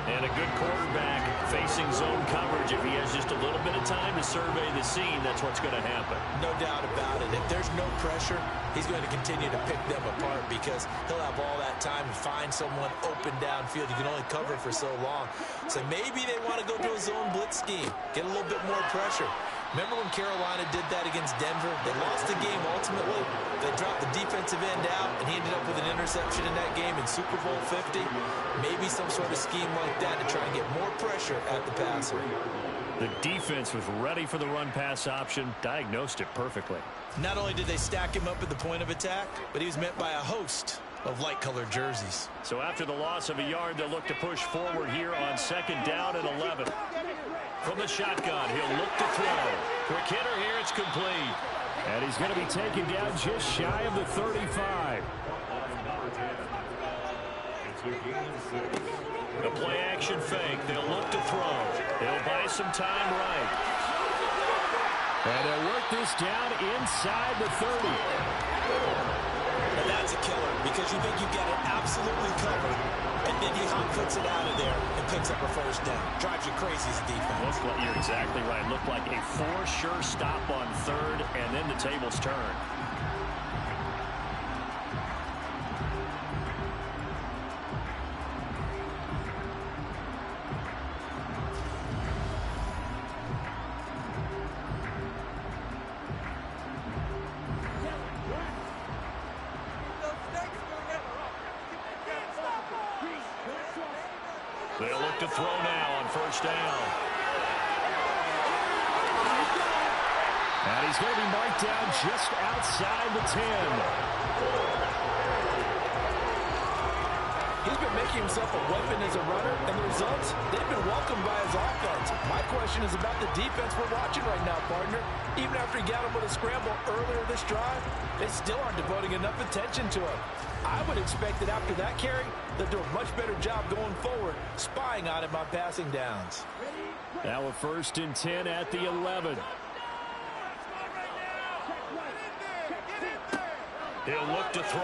And a good quarterback facing zone coverage. If he has just a little bit of time to survey the scene, that's what's going to happen. No doubt about it. If there's no pressure, he's going to continue to pick them apart because he'll have all that time to find someone open downfield. You can only cover for so long. So maybe they want to go to a zone blitz scheme, get a little bit more pressure. Remember when Carolina did that against Denver? They lost the game ultimately. They dropped the defensive end out, and he ended up with an interception in that game in Super Bowl 50. Maybe some sort of scheme like that to try and get more pressure at the passer. The defense was ready for the run-pass option, diagnosed it perfectly. Not only did they stack him up at the point of attack, but he was met by a host of light-colored jerseys. So after the loss of a yard, they'll look to push forward here on 2nd down and 11. From the shotgun, he'll look to throw. Quick hitter here, it's complete. And he's going to be taken down just shy of the 35. The play-action fake, they'll look to throw. They'll buy some time right. And they'll work this down inside the 30. And that's a killer because you think you get it absolutely covered, and then he puts it out of there and picks up a 1st down. Drives you crazy as a defense. You're exactly right. Looked like a for-sure stop on 3rd, and then the tables turn. They'll look to throw now on 1st down. And he's going to be marked down just outside the 10. He's been making himself a weapon as a runner, and the results, they've been welcomed by his offense. My question is about the defense we're watching right now, partner. Even after he got him with a scramble earlier this drive, they still aren't devoting enough attention to him. I would expect that after that carry, they'll do a much better job going forward, spying on him on passing downs. Now a 1st and 10 at the 11. He'll look to throw.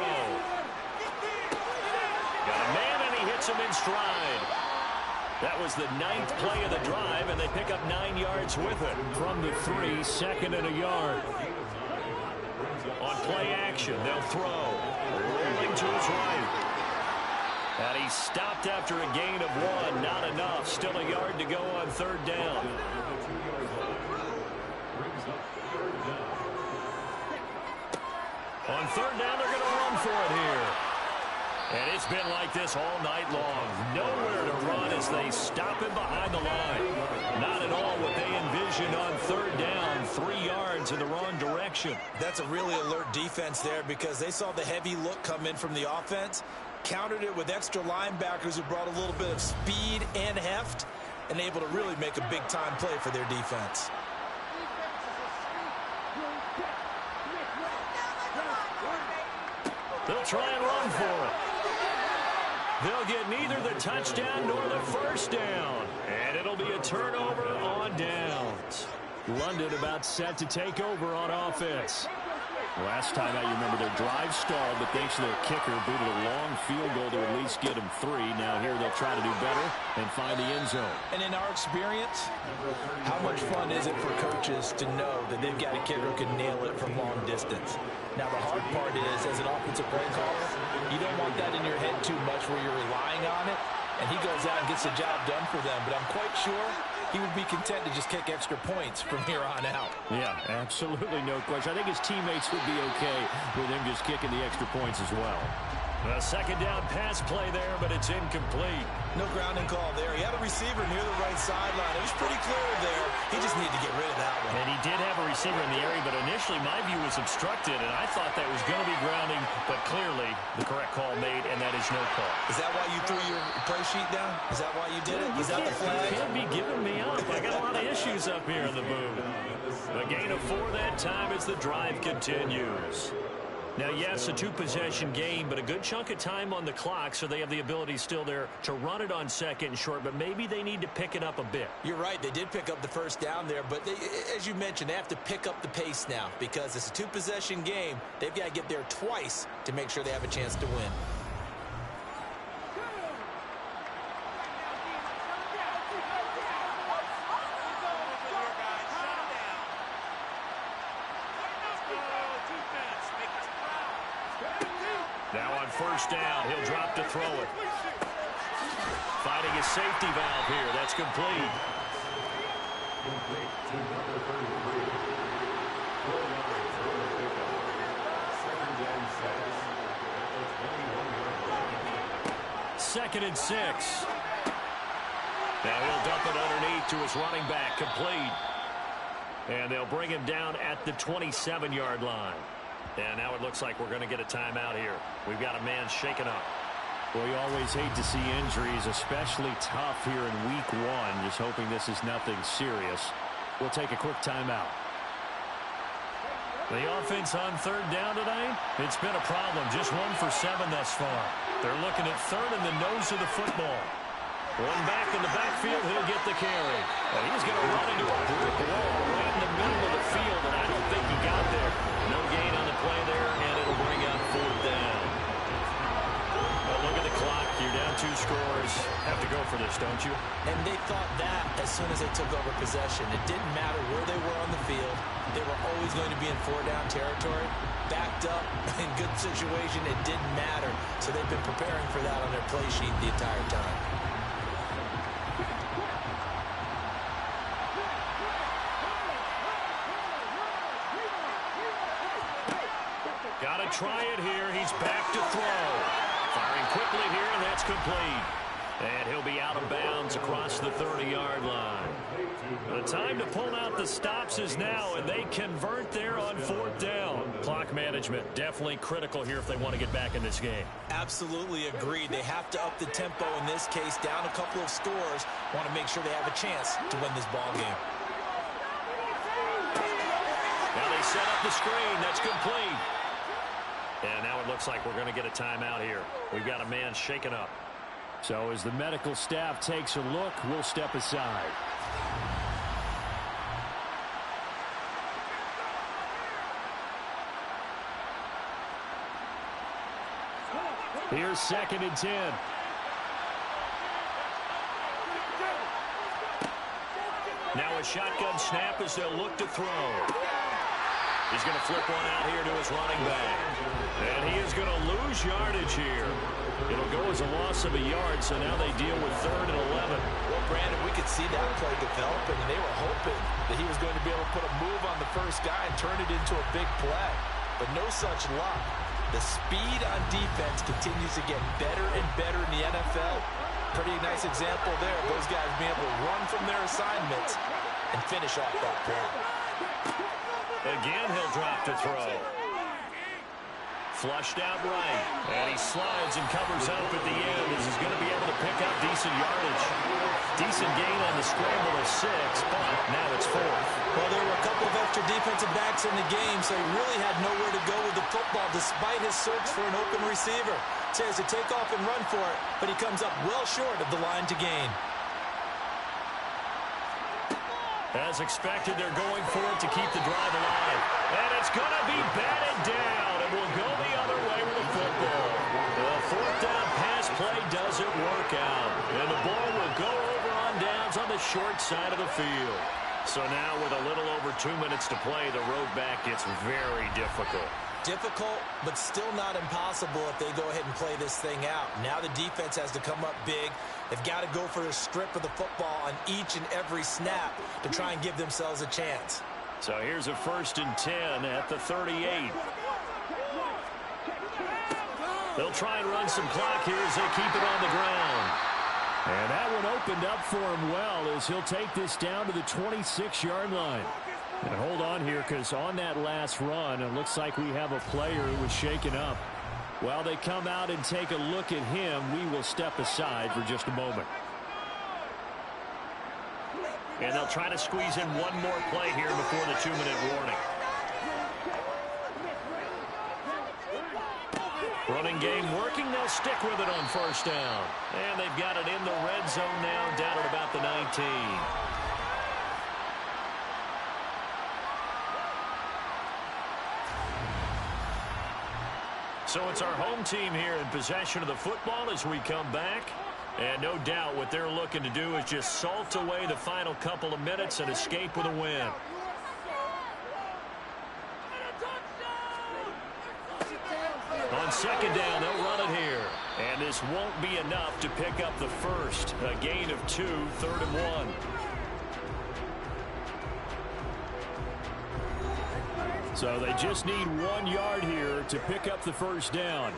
Got a man, and he hits him in stride. That was the 9th play of the drive, and they pick up 9 yards with it. From the 3, 2nd and a yard. On play action, they'll throw. Rolling to his right. And he stopped after a gain of 1. Not enough. Still a yard to go on 3rd down. On 3rd down, they're going to run for it here. And it's been like this all night long. Nowhere to run as they stop him behind the line. Not at all what they envisioned on 3rd down. 3 yards in the wrong direction. That's a really alert defense there because they saw the heavy look come in from the offense, countered it with extra linebackers who brought a little bit of speed and heft, and able to really make a big-time play for their defense. They'll try and run for it. They'll get neither the touchdown nor the 1st down. And it'll be a turnover on downs. London about set to take over on offense. Last time out, you remember their drive stalled, but thanks to their kicker, booted a long field goal to at least get them 3. Now here they'll try to do better and find the end zone. And in our experience, how much fun is it for coaches to know that they've got a kicker who can nail it from long distance? Now the hard part is, as an offensive play caller, you don't want that in your head too much where you're relying on it, and he goes out and gets the job done for them. But I'm quite sure he would be content to just kick extra points from here on out. Yeah, absolutely no question. I think his teammates would be okay with him just kicking the extra points as well. A second down pass play there, but it's incomplete. No grounding call there. He had a receiver near the right sideline. It was pretty clear there. He just needed to get rid of that one. And he did have a receiver in the area, but initially my view was obstructed, and I thought that was going to be grounding, but clearly the correct call made, and that is no call. Is that why you threw your play sheet down? Is that why you did it? Is that the flag? You can't be giving me up. I got a lot of issues up here in the booth. A gain of 4 that time as the drive continues. Now, yes, a 2-possession game, but a good chunk of time on the clock, so they have the ability still there to run it on second and short, but maybe they need to pick it up a bit. You're right. They did pick up the first down there, but as you mentioned, they have to pick up the pace now because it's a 2-possession game. They've got to get there twice to make sure they have a chance to win. Now on first down, he'll drop to throw it. Finding his safety valve here. That's complete. Complete to number 33. 4 yards on the pickup. Second and 6. At the 21-yard line. 2nd and 6. Now he'll dump it underneath to his running back. Complete. And they'll bring him down at the 27-yard line. And now it looks like we're going to get a timeout here. We've got a man shaken up. Well, you always hate to see injuries, especially tough here in week 1. Just hoping this is nothing serious. We'll take a quick timeout. The offense on 3rd down tonight, it's been a problem. Just 1 for 7 thus far. They're looking at 3rd in the nose of the football. One back in the backfield, he'll get the carry. And he's going to run into a brick wall right in the middle of the field, and I don't think he got there. No gain on the play there, and it'll bring up 4th down. Well, look at the clock. You're down 2 scores. Have to go for this, don't you? And they thought that as soon as they took over possession. It didn't matter where they were on the field. They were always going to be in 4-down territory. Backed up, in good situation, it didn't matter. So they've been preparing for that on their play sheet the entire time. Got to try it here. He's back to throw. Firing quickly here, and that's complete. And he'll be out of bounds across the 30-yard line. The time to pull out the stops is now, and they convert there on 4th down. Clock management definitely critical here if they want to get back in this game. Absolutely agreed. They have to up the tempo in this case, down a couple of scores. Want to make sure they have a chance to win this ball game. Now they set up the screen. That's complete. And now it looks like we're going to get a timeout here. We've got a man shaken up. So as the medical staff takes a look, we'll step aside. Here's 2nd and 10. Now a shotgun snap as they'll look to throw. He's going to flip one out here to his running back. And he is going to lose yardage here. It'll go as a loss of a yard, so now they deal with 3rd and 11. Well, Brandon, we could see that play developing, and they were hoping that he was going to be able to put a move on the first guy and turn it into a big play. But no such luck. The speed on defense continues to get better and better in the NFL. Pretty nice example there. Those guys being able to run from their assignments and finish off that play. Again, he'll drop to throw. Flushed out right. And he slides and covers up at the end as he's going to be able to pick up decent yardage. Decent gain on the scramble of 6, but now it's 4th. Well, there were a couple of extra defensive backs in the game, so he really had nowhere to go with the football despite his search for an open receiver. So he has to take off and run for it, but he comes up well short of the line to gain. As expected, they're going for it to keep the drive alive. And it's going to be batted the short side of the field. So now with a little over 2 minutes to play, the road back gets very difficult. Difficult, but still not impossible if they go ahead and play this thing out. Now the defense has to come up big. They've got to go for a strip of the football on each and every snap to try and give themselves a chance. So here's a 1st and 10 at the 38. They'll try and run some clock here as they keep it on the ground. And that one opened up for him well as he'll take this down to the 26-yard line. And hold on here, because on that last run, it looks like we have a player who was shaken up. While they come out and take a look at him, we will step aside for just a moment. And they'll try to squeeze in one more play here before the 2-minute warning. Running game working. They'll stick with it on 1st down. And they've got it in the red zone now, down at about the 19. So it's our home team here in possession of the football as we come back. And no doubt what they're looking to do is just salt away the final couple of minutes and escape with a win. On 2nd down, they'll run it here. And this won't be enough to pick up the first. A gain of 2, 3rd and 1. So they just need 1 yard here to pick up the 1st down.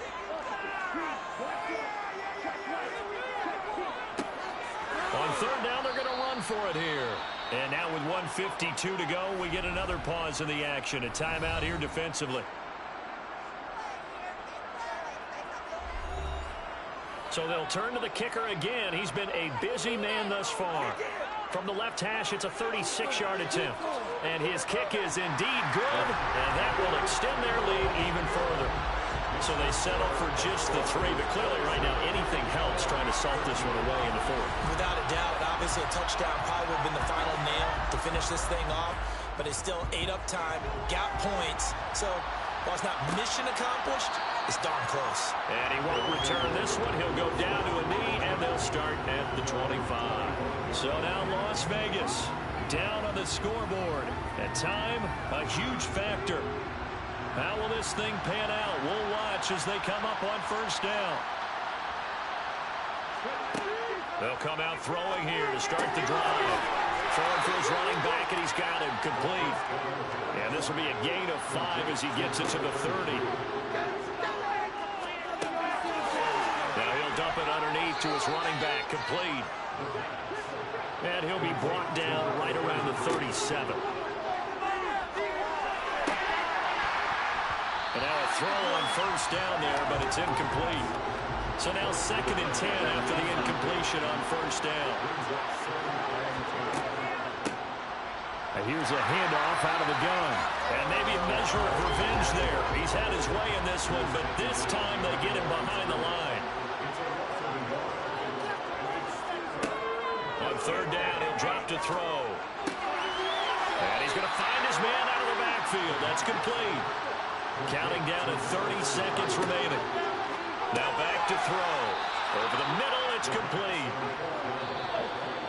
On 3rd down, they're going to run for it here. And now with 1:52 to go, we get another pause in the action. A timeout here defensively. So they'll turn to the kicker again. He's been a busy man thus far. From the left hash, it's a 36-yard attempt. And his kick is indeed good, and that will extend their lead even further. So they settle for just the 3, but clearly right now anything helps trying to salt this one away in the 4th. Without a doubt, obviously a touchdown probably would have been the final nail to finish this thing off, but it's still ate up time, got points. So while it's not mission accomplished, it's darn close. And he won't return this one. He'll go down to a knee, and they'll start at the 25. So now Las Vegas down on the scoreboard. At time, a huge factor. How will this thing pan out? We'll watch as they come up on 1st down. They'll come out throwing here to start the drive. Throwing for his running back, and he's got him complete. And this will be a gain of 5 as he gets it to the 30. Now he'll dump it underneath to his running back, complete. And he'll be brought down right around the 37. And now a throw on 1st down there, but it's incomplete. So now 2nd and 10 after the incompletion on 1st down. And here's a handoff out of the gun. And maybe a measure of revenge there. He's had his way in this one, but this time they get him behind the line. On 3rd down, he'll drop to throw. And he's going to find his man out of the backfield. That's complete. Counting down at 30 seconds remaining. Now back to throw. Over the middle, it's complete.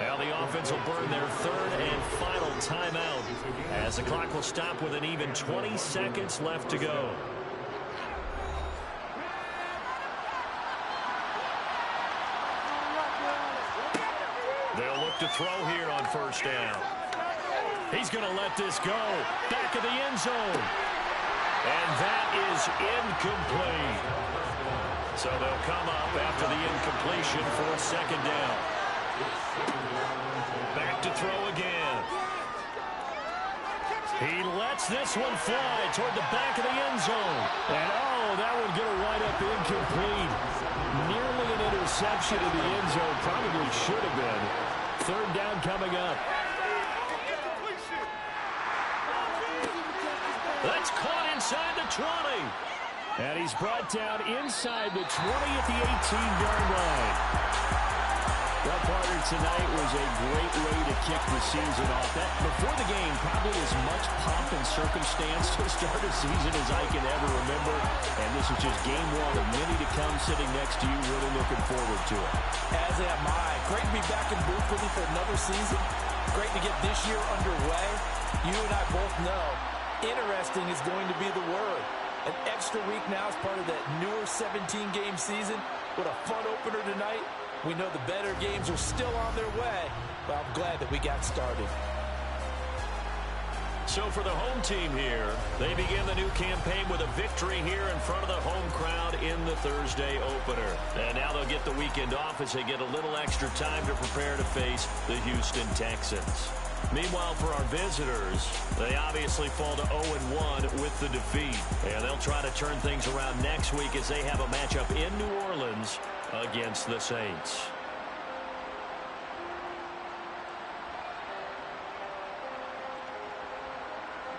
Now the offense will burn their 3rd and final timeout as the clock will stop with an even 20 seconds left to go. They'll look to throw here on 1st down. He's going to let this go. Back of the end zone. And that is incomplete. So they'll come up after the incompletion for 2nd down. Back to throw again. He lets this one fly toward the back of the end zone. And oh, that one going to wind up incomplete. Nearly an interception in the end zone. Probably should have been. 3rd down coming up. That's caught inside the 20. And he's brought down inside the 20 at the 18-yard line. Well, partner, tonight was a great way to kick the season off. That before the game, probably as much pomp and circumstance to start a season as I can ever remember. And this is just game one of many to come sitting next to you. Really looking forward to it. As am I. Great to be back in booth with you for another season. Great to get this year underway. You and I both know interesting is going to be the word. An extra week now as part of that newer 17-game season. What a fun opener tonight. We know the better games are still on their way, but I'm glad that we got started. So for the home team here, they begin the new campaign with a victory here in front of the home crowd in the Thursday opener. And now they'll get the weekend off as they get a little extra time to prepare to face the Houston Texans. Meanwhile, for our visitors, they obviously fall to 0-1 with the defeat. And they'll try to turn things around next week as they have a matchup in New Orleans against the Saints.